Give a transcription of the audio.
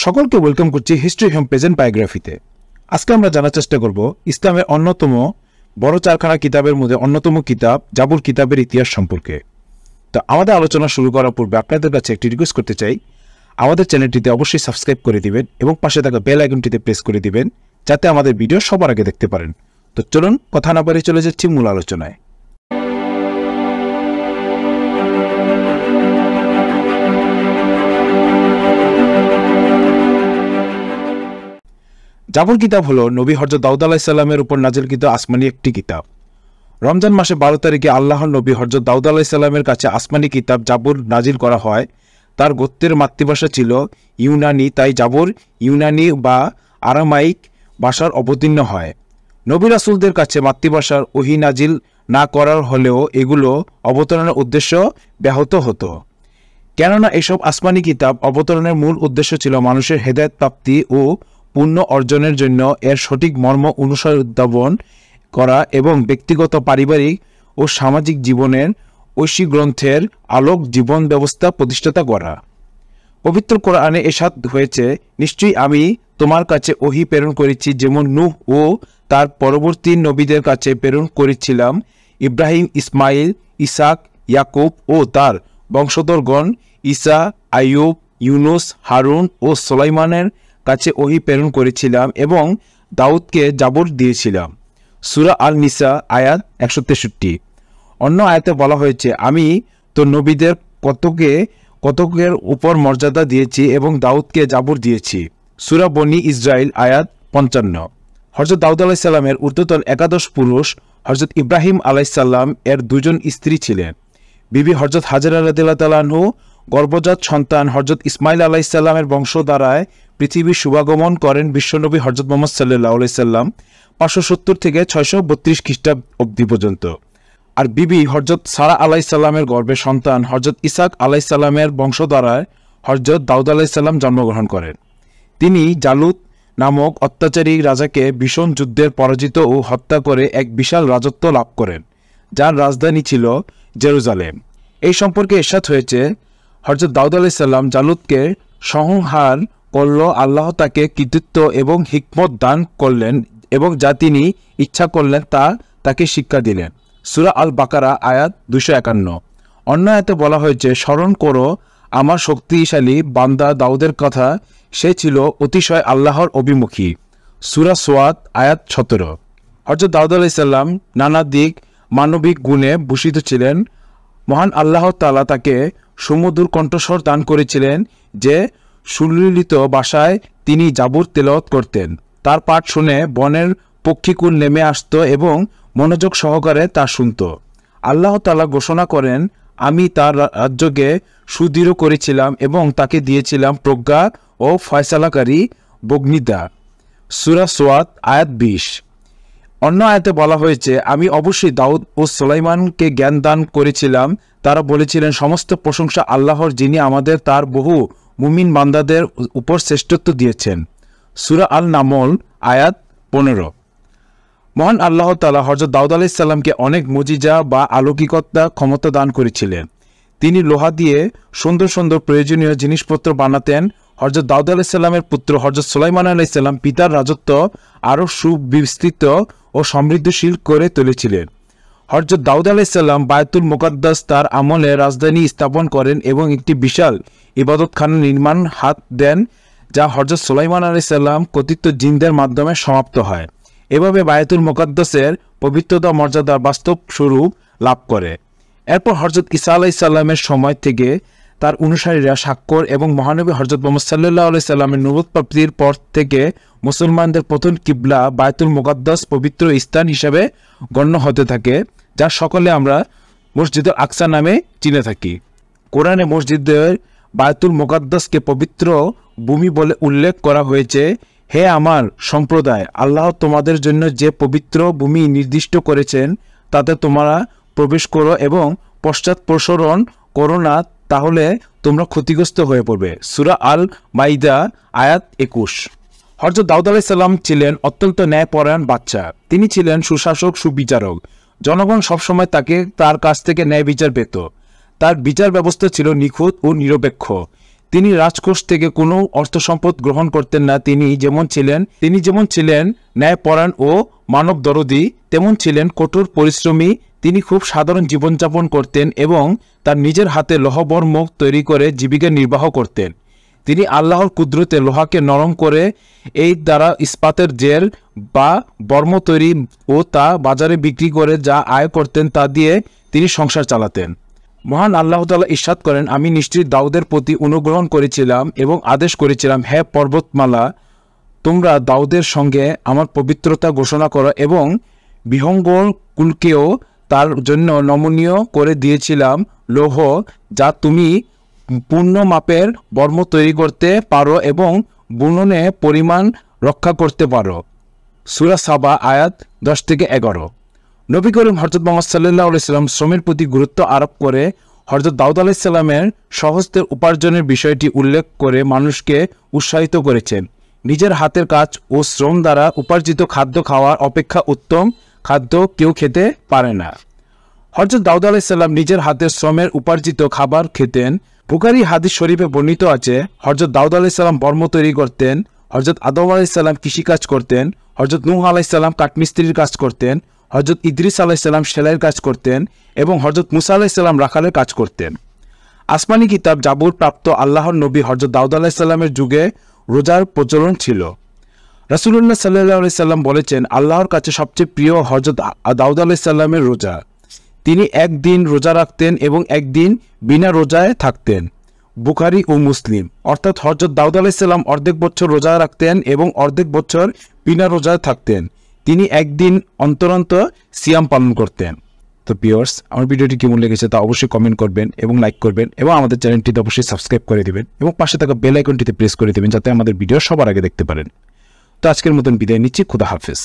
সকলকে ওয়েলকাম করছি history home present বায়োগ্রাফিতে। আজকে আমরা জানার চেষ্টা করব ইসলামের অন্যতম বড় চারখানা কিতাবের মধ্যে অন্যতম কিতাব জাবুর কিতাবের ইতিহাস সম্পর্কে। তো আমাদের আলোচনা শুরু করার পূর্বে আপনাদের কাছে একটি রিকোয়েস্ট করতে চাই, আমাদের চ্যানেলটিতে অবশ্যই সাবস্ক্রাইব করে দিবেন এবং পাশে থাকা বেল আইকনটিতে প্রেস করে দিবেন যাতে আমাদের ভিডিও সবার আগে দেখতে পারেন। তো চলুন কথা না বাড়িয়ে চলে যাচ্ছি মূল আলোচনায়। জাবুর কিতাব হলো নবী হযরত দাউদ আলাইহিস সালামের উপর নাজিলকৃত আসমানি একটি কিতাব। রমজান মাসে 12 তারিখে আল্লাহর নবী হযরত দাউদ আলাইহিস সালামের কাছে আসমানি কিতাব জাবুর নাজিল করা হয়। তার গোত্রের মাতৃভাষা ছিল ইউনানি, তাই জাবুর ইউনানি বা আরামাইক ভাষার অবতীর্ণ হয়। নবী রাসূলদের কাছে মাতৃভাষার ওহী নাজিল না করার হলেও এগুলো অবতরণের উদ্দেশ্য ব্যাহত হতো, কেননা এসব আসমানি কিতাব অবতরণের মূল উদ্দেশ্য ছিল মানুষের হেদায়েত প্রাপ্তি ও পুণ্য অর্জনের জন্য এর সঠিক মর্ম অনুসন্ধান করা এবং ব্যক্তিগত, পারিবারিক ও সামাজিক জীবনের ঐশী গ্রন্থের আলোক জীবন ব্যবস্থা প্রতিষ্ঠাতা করা। পবিত্র কোরআনে এরশাদ হয়েছে, নিশ্চয়ই আমি তোমার কাছে ওহী প্রেরণ করেছি যেমন নূহ ও তার পরবর্তী নবীদের কাছে প্রেরণ করেছিলাম, ইব্রাহিম, ইসমাইল, ইসাক, ইয়াকুব ও তার বংশধরগণ, ঈসা, আইয়ুব, ইউনুস, হারুন ও সুলাইমানের কাছে ওহী প্রেরণ করেছিলাম এবং দাউদকে জাবুর দিয়েছিলাম। সূরা আল-নিসা আয়াত 163। অন্য আয়াতে বলা হয়েছে, আমি তো নবীদের কতকের উপর মর্যাদা দিয়েছি এবং দাউদকে জাবুর দিয়েছি। সূরা বনী ইসরাইল আয়াত 55। হযরত দাউদ আলাইহিস সালামের ঊর্ধ্বতন একাদশ পুরুষ হযরত ইব্রাহিম আলাইহিস সালাম এর দুজন স্ত্রী ছিলেন। বিবি হযরত হাজেরা রাদিয়াল্লাহু তাআলা আনহু গর্ভজাত সন্তান হযরত ইসমাইল আলাইহিস সালামের বংশ দ্বারায় পৃথিবীর শুভাগমন করেন বিশ্বনবী হযরত মুহাম্মদ সাল্লাল্লাহু আলাইহি সাল্লাম 570 থেকে 632 খ্রিস্টাব্দ অবধি পর্যন্ত। আর বিবি হযরত সারা আলাইহিস সালামের গর্ভে সন্তান হযরত ইসাক আলাইহিস সালামের বংশ দ্বারায় হযরত দাউদ আলাইহিস সালাম জন্মগ্রহণ করেন। তিনি জালুত নামক অত্যাচারী রাজাকে ভীষণ যুদ্ধের পরাজিত ও হত্যা করে এক বিশাল রাজত্ব লাভ করেন, যার রাজধানী ছিল জেরুজালেম। এই সম্পর্কে ইরশাদ হয়েছে, হযরত দাউদ আলাইহিস সালাম জালুতকে সংহার করল, আল্লাহ তাকে কৃতিত্ব এবং হিকমত দান করলেন এবং যা তিনি ইচ্ছা করলেন তা তাকে শিক্ষা দিলেন। সূরা আল বাকারা আয়াত 251। অন্য আয়াতে বলা হয়েছে, স্মরণ করো আমার শক্তিশালী বান্দা দাউদের কথা, সে ছিল অতিশয় আল্লাহর অভিমুখী। সূরা সোয়াদ আয়াত 17। হযরত দাউদ আলাইহিস সালাম নানা দিক মানবিক গুণে ভূষিত ছিলেন। মহান আল্লাহ তাআলা তাকে সুমধুর কণ্ঠস্বর দান করেছিলেন যে সুললিত ভাষায় তিনি জাবুর তেলাওয়াত করতেন। তার পাঠ শুনে বনের পক্ষীকুল নেমে আসত এবং মনোযোগ সহকারে তা শুনত। আল্লাহ তাআলা ঘোষণা করেন, আমি তার রাজ্যকে সুদৃঢ় করেছিলাম এবং তাকে দিয়েছিলাম প্রজ্ঞা ও ফয়সালাকারী বগ্নিতা। সূরা সোয়াদ আয়াত 20। অন্য আয়াতে বলা হয়েছে, আমি অবশ্যই দাউদ ও সুলাইমানকে জ্ঞান দান করেছিলাম। তারা বলেছিলেন, সমস্ত প্রশংসা আল্লাহর, যিনি আমাদের তার বহু মুমিন বান্দাদের উপর শ্রেষ্ঠত্ব দিয়েছেন। সূরা আল নামল আয়াত 15। মহান আল্লাহ তাআলা হযরত দাউদ আলাইহিস সালামকে অনেক মুজিজা বা অলৌকিকতা ক্ষমতা দান করেছিলেন। তিনি লোহা দিয়ে সুন্দর সুন্দর প্রয়োজনীয় জিনিসপত্র বানাতেন। হযরত দাউদ আলাইহিস সালামের পুত্র হযরত সুলাইমান আলাইহিস সালাম পিতার রাজত্ব আরও সুবিস্তৃত ও সমৃদ্ধশীল করে তুলেছিলেন। হযরত দাউদ আলাইহিস সালাম বায়তুল মুকাদ্দাস তার আমলে রাজধানী স্থাপন করেন এবং একটি বিশাল ইবাদতখানা নির্মাণ হাত দেন, যা হযরত সুলাইমান আলাইহিস সালাম কথিত জিনদের মাধ্যমে সমাপ্ত হয়। এভাবে বায়তুল মুকাদ্দাসের পবিত্রতা মর্যাদার বাস্তব স্বরূপ লাভ করে। এরপর হযরত ঈসা আলাইহিস সালামের সময় থেকে তার অনুসারীরা স্বাক্ষর এবং মহানবী হযরত মুহাম্মদ সাল্লাল্লাহু আলাইহি সাল্লামের নবুয়ত প্রাপ্তির পর থেকে মুসলমানদের প্রথম কিবলা বায়তুল মুকাদ্দাস পবিত্র স্থান হিসাবে গণ্য হতে থাকে, যা সকলে আমরা মসজিদুল আকসা নামে চিনে থাকি। কোরআনে মসজিদের বায়তুল মুকাদ্দাসকে পবিত্র ভূমি বলে উল্লেখ করা হয়েছে। হে আমার সম্প্রদায়, আল্লাহ তোমাদের জন্য যে পবিত্র ভূমি নির্দিষ্ট করেছেন তাতে তোমরা প্রবেশ করো এবং পশ্চাৎ প্রসরণ করো না, তাহলে তোমরা ক্ষতিগ্রস্ত হয়ে পড়বে। সূরা আল মাইদা আয়াত 21। হযরত দাউদ আলাইহিস সালাম ছিলেন অত্যন্ত ন্যায়পরায়ণ বাদশা। তিনি ছিলেন সুশাসক, সুবিচারক। জনগণ সবসময় তার কাছ থেকে ন্যায় বিচার পেত। তার বিচার ব্যবস্থা ছিল নিখুঁত ও নিরপেক্ষ। তিনি রাজকোষ থেকে কোনো অর্থ সম্পদ গ্রহণ করতেন না। তিনি যেমন ছিলেন ন্যায়পরায়ণ ও মানব দরদী, তেমন ছিলেন কঠোর পরিশ্রমী। তিনি খুব সাধারণ জীবনযাপন করতেন এবং তার নিজের হাতে লৌহবর্ম তৈরি করে জীবিকা নির্বাহ করতেন। তিনি আল্লাহর কুদরতে লোহাকে নরম করে এই দ্বারা ইস্পাতের জেল বা বর্ম তৈরি ও তা বাজারে বিক্রি করে যা আয় করতেন তা দিয়ে তিনি সংসার চালাতেন। মহান আল্লাহ তাআলা ইরশাদ করেন, আমি নিশ্চয়ই দাউদের প্রতি অনুগ্রহ করেছিলাম এবং আদেশ করেছিলাম, হে পর্বতমালা, তোমরা দাউদের সঙ্গে আমার পবিত্রতা ঘোষণা করো, এবং বিহঙ্গল কুলকেও তার জন্য নমনীয় করে দিয়েছিলাম লৌহ, যা তুমি পূর্ণ মাপের বর্ম তৈরি করতে পারো এবং বুননে পরিমাণ রক্ষা করতে পারো। সূরা সাবা আয়াত 10-11। নবী করিম হযরত মুহাম্মদ সাল্লাল্লাহু আলাইহি সাল্লাম শ্রমের প্রতি গুরুত্ব আরোপ করে হযরত দাউদ আলাইহিস সালামের সহজের উপার্জনের বিষয়টি উল্লেখ করে মানুষকে উৎসাহিত করেছেন। নিজের হাতের কাজ ও শ্রম দ্বারা উপার্জিত খাদ্য খাওয়ার অপেক্ষা উত্তম খাদ্য কেউ খেতে পারে না। হযরত দাউদ আলাইহিস সালাম নিজের হাতের শ্রমের উপার্জিত খাবার খেতেন। বুখারী হাদিস শরীফে বর্ণিত আছে, হযরত দাউদ আলাইহিস সালাম বর্ম তৈরি করতেন, হযরত আদম আলাইহিস সালাম কৃষিকাজ করতেন, হযরত নূহ আলাইহিস সালাম কাঠমিস্ত্রির কাজ করতেন, হযরত ইদ্রিস আলাইহিস সালাম সেলাইয়ের কাজ করতেন এবং হযরত মুসা আলাইহিস সালাম রাখালের কাজ করতেন। আসমানি কিতাব জাবুর প্রাপ্ত আল্লাহর নবী হযরত দাউদ আলাইহিস সালামের যুগে রোজার প্রচলন ছিল। রাসূলুল্লাহ সাল্লাল্লাহু আলাইহি সাল্লাম বলেছেন, আল্লাহর কাছে সবচেয়ে প্রিয় হযরত দাউদ আলাইহিস সালামের রোজা। তিনি একদিন রোজা রাখতেন এবং একদিন বিনা রোজায় থাকতেন। বুখারী ও মুসলিম। অর্থাৎ হযরত দাউদ আলাইহিস সালাম অর্ধেক বছর রোজা রাখতেন এবং অর্ধেক বছর বিনা রোজায় থাকতেন। তিনি একদিন অন্তর অন্তর সিয়াম পালন করতেন। তো ভিউয়ার্স, আমার ভিডিওটি কেমন লেগেছে তা অবশ্যই কমেন্ট করবেন এবং লাইক করবেন এবং আমাদের চ্যানেলটিতে অবশ্যই সাবস্ক্রাইব করে দিবেন এবং পাশে থাকা বেল আইকনটিতে প্রেস করে দিবেন যাতে আমাদের ভিডিও সবার আগে দেখতে পারেন। তো আজকের মতন বিদায় নিচ্ছি। খুদা হাফেজ।